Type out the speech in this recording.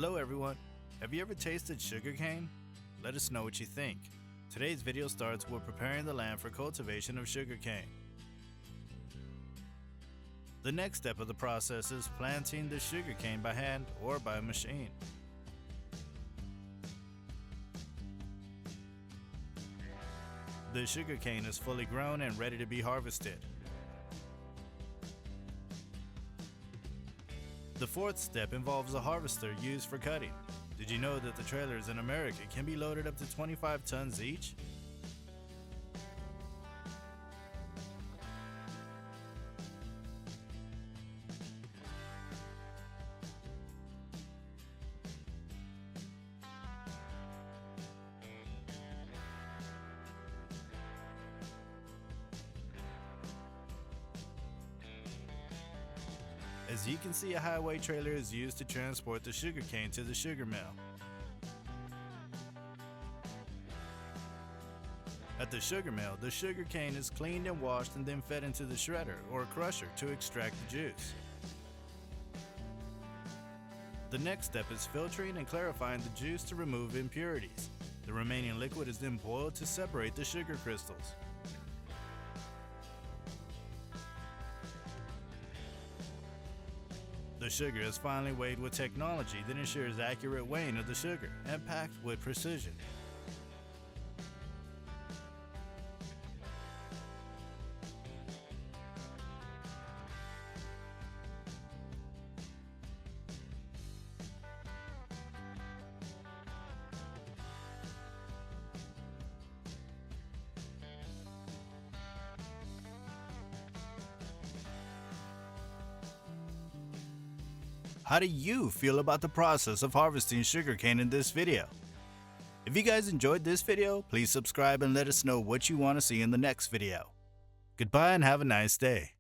Hello everyone, have you ever tasted sugarcane? Let us know what you think. Today's video starts with preparing the land for cultivation of sugarcane. The next step of the process is planting the sugarcane by hand or by machine. The sugarcane is fully grown and ready to be harvested. The fourth step involves a harvester used for cutting. Did you know that the trailers in America can be loaded up to 25 tons each? As you can see, a highway trailer is used to transport the sugarcane to the sugar mill. At the sugar mill, the sugarcane is cleaned and washed and then fed into the shredder or crusher to extract the juice. The next step is filtering and clarifying the juice to remove impurities. The remaining liquid is then boiled to separate the sugar crystals. The sugar is finally weighed with technology that ensures accurate weighing of the sugar and packed with precision. How do you feel about the process of harvesting sugarcane in this video? If you guys enjoyed this video, please subscribe and let us know what you want to see in the next video. Goodbye and have a nice day.